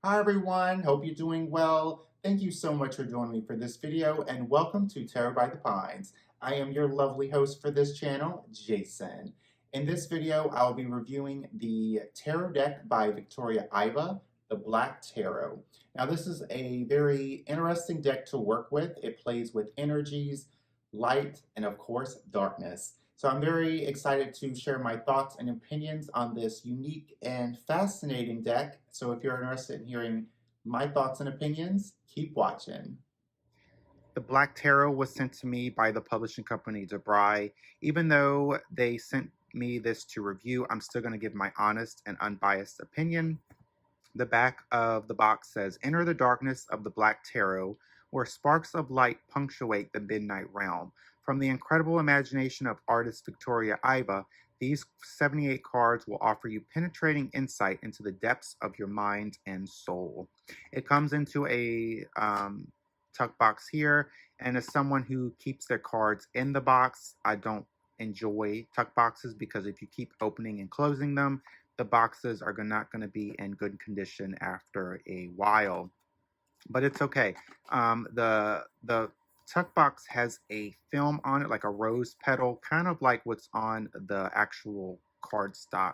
Hi everyone, hope you're doing well. Thank you so much for joining me for this video and welcome to Tarot by the Pines. I am your lovely host for this channel, Jason. In this video, I'll be reviewing the tarot deck by Victoria Iva, the Black Tarot. Now this is a very interesting deck to work with. It plays with energies, light, and of course, darkness. So I'm very excited to share my thoughts and opinions on this unique and fascinating deck. So if you're interested in hearing my thoughts and opinions, keep watching. The Black Tarot was sent to me by the publishing company Brigh. Even though they sent me this to review, I'm still going to give my honest and unbiased opinion. The back of the box says, "Enter the darkness of the Black Tarot, where sparks of light punctuate the midnight realm. From the incredible imagination of artist Victoria Iva, these 78 cards will offer you penetrating insight into the depths of your mind and soul." It comes into a tuck box here, and as someone who keeps their cards in the box, I don't enjoy tuck boxes because if you keep opening and closing them, the boxes are not going to be in good condition after a while. But it's okay. The tuck box has a film on it, like a rose petal, kind of like what's on the actual cardstock.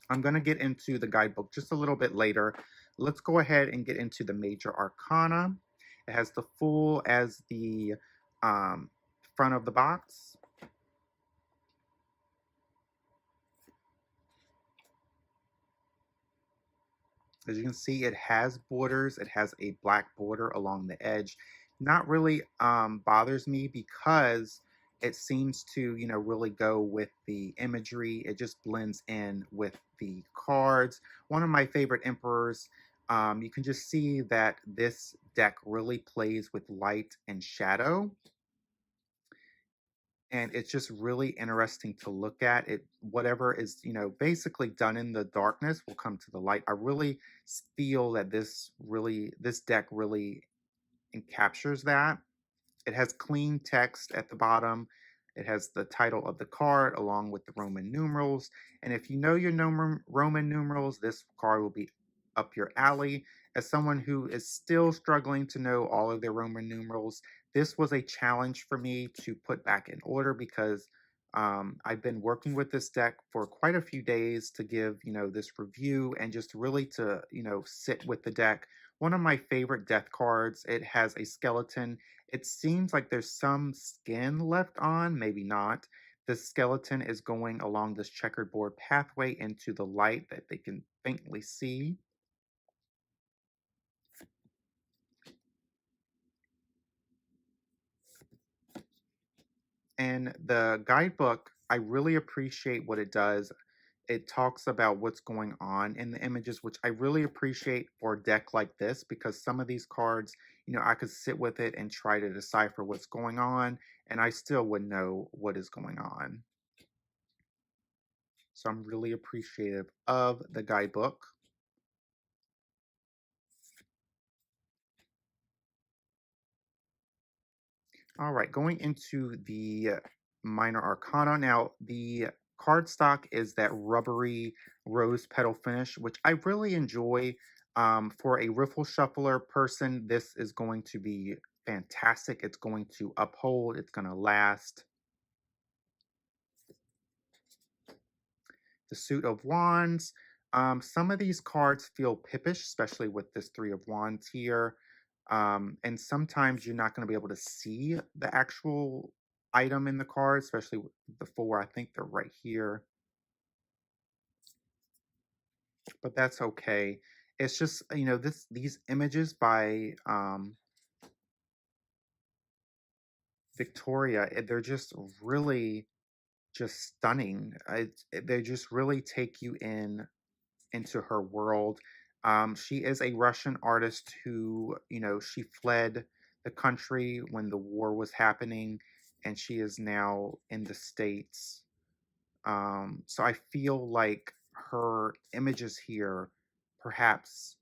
I'm going to get into the guidebook just a little bit later. Let's go ahead and get into the major arcana. It has the Fool as the front of the box. As you can see, it has borders. It has a black border along the edge. Not really bothers me because it seems to, really go with the imagery. It just blends in with the cards. One of my favorite emperors. You can just see that this deck really plays with light and shadow. And it's just really interesting to look at. It whatever is basically done in the darkness will come to the light. I really feel that this deck really captures that. It has clean text at the bottom. It has the title of the card along with the Roman numerals, and if you know your Roman numerals, this card will be up your alley. As someone who is still struggling to know all of their Roman numerals, this was a challenge for me to put back in order because I've been working with this deck for quite a few days to give, this review and just really to, sit with the deck. One of my favorite death cards, it has a skeleton. It seems like there's some skin left on, maybe not. The skeleton is going along this checkerboard pathway into the light that they can faintly see. And the guidebook, I really appreciate what it does. It talks about what's going on in the images, which I really appreciate for a deck like this because some of these cards, I could sit with it and try to decipher what's going on, and I still wouldn't know what is going on. So I'm really appreciative of the guidebook. All right, going into the minor arcana. Now, the cardstock is that rubbery rose petal finish, which I really enjoy. For a riffle shuffler person, this is going to be fantastic. It's going to uphold, it's going to last. The Suit of Wands. Some of these cards feel pippish, especially with this Three of Wands here. And sometimes you're not going to be able to see the actual item in the card, especially with the four. I think they're right here. But that's okay. It's just, these images by Victoria, they're just really just stunning. They just really take you into her world. She is a Russian artist who, she fled the country when the war was happening, and she is now in the States. So I feel like her images here perhaps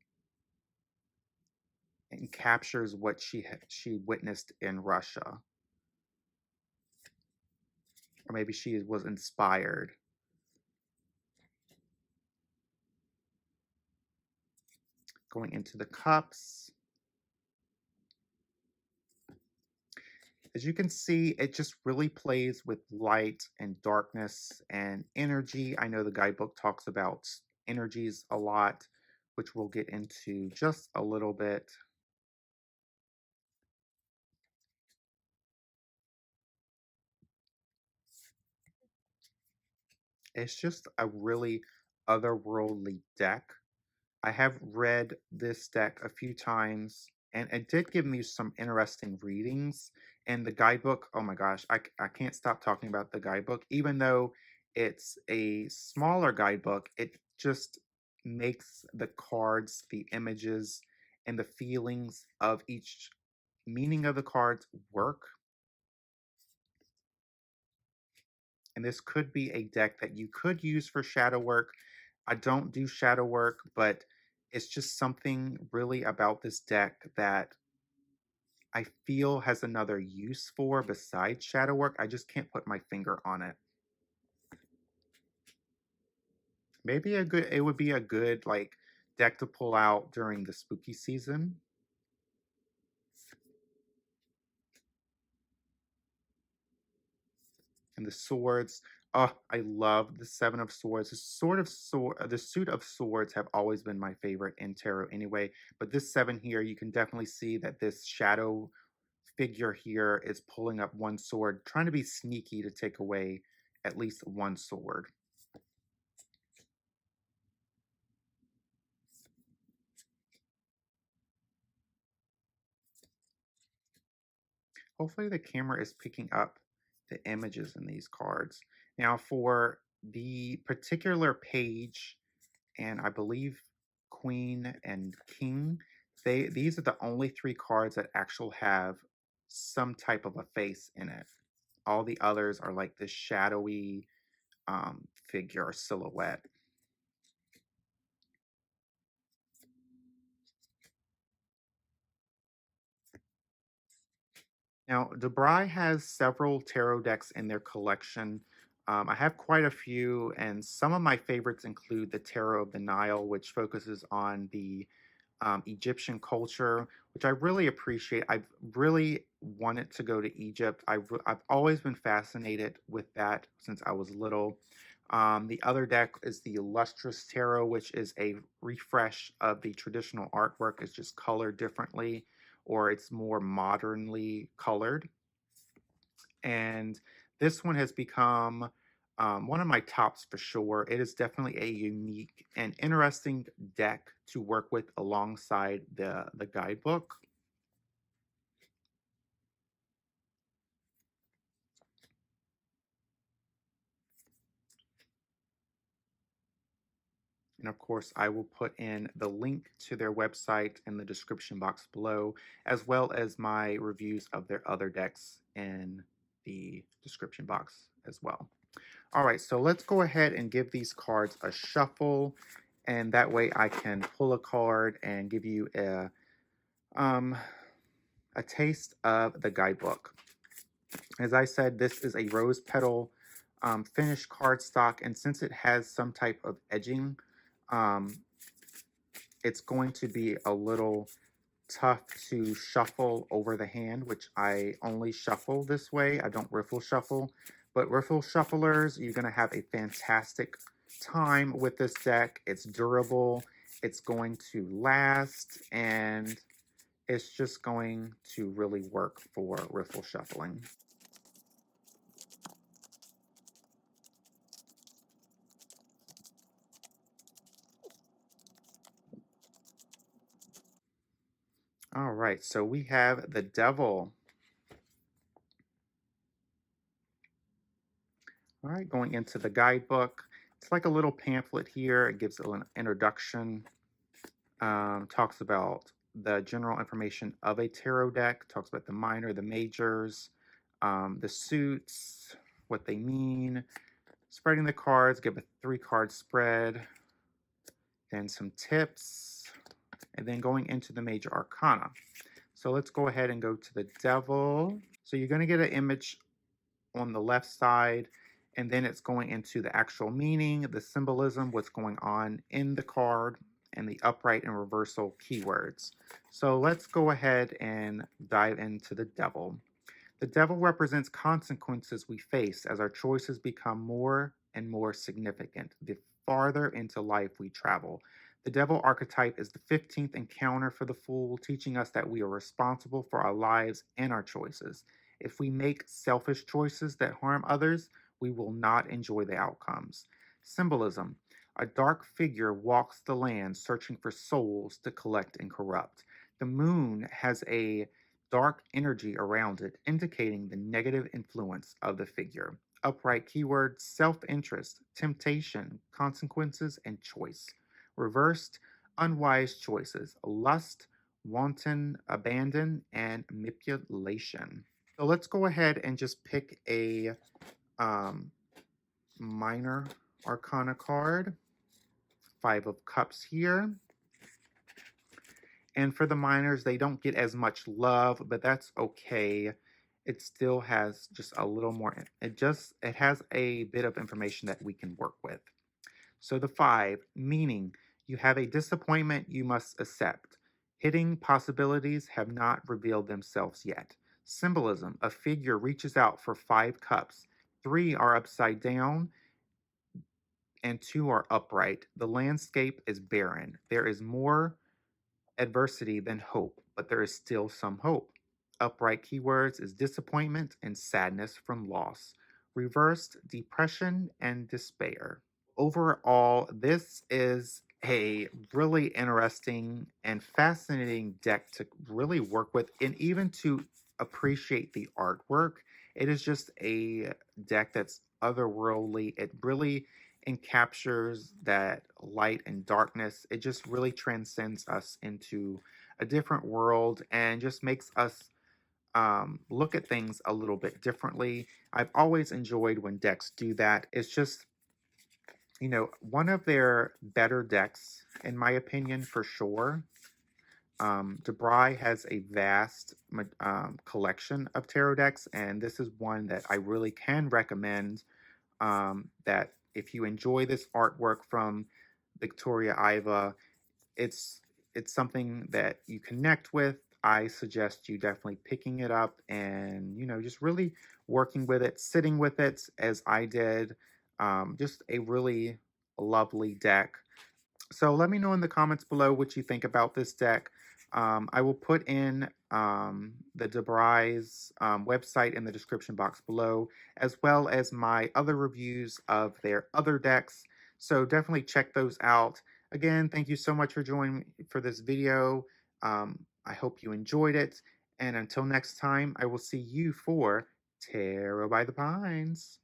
captures what she witnessed in Russia, or maybe she was inspired. Going into the cups. As you can see, it just really plays with light and darkness and energy. I know the guidebook talks about energies a lot, which we'll get into just a little bit. It's just a really otherworldly deck. I have read this deck a few times, and it did give me some interesting readings. And the guidebook, oh my gosh, I can't stop talking about the guidebook. Even though it's a smaller guidebook, it just makes the cards, the images, and the feelings of each meaning of the cards work. And this could be a deck that you could use for shadow work. I don't do shadow work, but it's just something really about this deck that I feel has another use for besides shadow work. I just can't put my finger on it. Maybe it would be a good like deck to pull out during the spooky season. And the swords. Oh, I love the Seven of Swords. The suit of swords have always been my favorite in tarot anyway. But this seven here, you can definitely see that this shadow figure here is pulling up one sword, trying to be sneaky to take away at least one sword. Hopefully the camera is picking up the images in these cards. Now for the particular page, and I believe Queen and King, these are the only three cards that actually have some type of a face in it. All the others are like this shadowy figure or silhouette. Now, Brigh has several tarot decks in their collection. I have quite a few, and some of my favorites include the Tarot of the Nile, which focuses on the Egyptian culture, which I really appreciate. I've really wanted to go to Egypt. I've always been fascinated with that since I was little. The other deck is the Lustrous Tarot, which is a refresh of the traditional artwork. It's just colored differently, or it's more modernly colored. And this one has become one of my tops for sure. It is definitely a unique and interesting deck to work with alongside the guidebook. And of course, I will put in the link to their website in the description box below, as well as my reviews of their other decks in the description box as well. All right, so let's go ahead and give these cards a shuffle, and that way I can pull a card and give you a taste of the guidebook. As I said, this is a rose petal finished cardstock, and since it has some type of edging, it's going to be a little tough to shuffle over the hand, which I only shuffle this way. I don't riffle shuffle. But riffle shufflers, you're going to have a fantastic time with this deck. It's durable, it's going to last, and it's just going to really work for riffle shuffling. All right, so we have the Devil. All right, going into the guidebook. It's like a little pamphlet here. It gives an introduction, talks about the general information of a tarot deck, talks about the minor, the majors, the suits, what they mean, spreading the cards, give a 3-card spread, then some tips, and then going into the major arcana. So let's go ahead and go to the Devil. So you're going to get an image on the left side, and then it's going into the actual meaning, the symbolism, what's going on in the card, and the upright and reversal keywords. So let's go ahead and dive into the devil. The devil represents consequences we face as our choices become more and more significant the farther into life we travel. The devil archetype is the 15th encounter for the fool, teaching us that we are responsible for our lives and our choices. If we make selfish choices that harm others, we will not enjoy the outcomes. Symbolism. A dark figure walks the land searching for souls to collect and corrupt. The moon has a dark energy around it, indicating the negative influence of the figure. Upright keywords: self interest, temptation, consequences, and choice. Reversed: unwise choices, lust, wanton abandon, and manipulation. So let's go ahead and just pick a um, minor arcana card. Five of Cups here. And for the minors, they don't get as much love, but that's okay. It still has just a little more, it has a bit of information that we can work with. So the 5, meaning you have a disappointment you must accept. Hidden possibilities have not revealed themselves yet. Symbolism: a figure reaches out for 5 cups. 3 are upside down and 2 are upright. The landscape is barren. There is more adversity than hope, but there is still some hope. Upright keywords is disappointment and sadness from loss. Reversed: depression and despair. Overall, this is a really interesting and fascinating deck to really work with and even to appreciate the artwork. It is just a deck that's otherworldly. It really encaptures that light and darkness. It just really transcends us into a different world and just makes us look at things a little bit differently. I've always enjoyed when decks do that. It's just, one of their better decks, in my opinion, for sure. Brigh has a vast collection of tarot decks, and this is one that I really can recommend. That if you enjoy this artwork from Victoria Iva, it's something that you connect with. I suggest you definitely picking it up and just really working with it, sitting with it as I did. Just a really lovely deck. So let me know in the comments below what you think about this deck. I will put in the Brigh's website in the description box below, as well as my other reviews of their other decks. So definitely check those out. Again, thank you so much for joining me for this video. I hope you enjoyed it. And until next time, I will see you for Tarot by the Pines.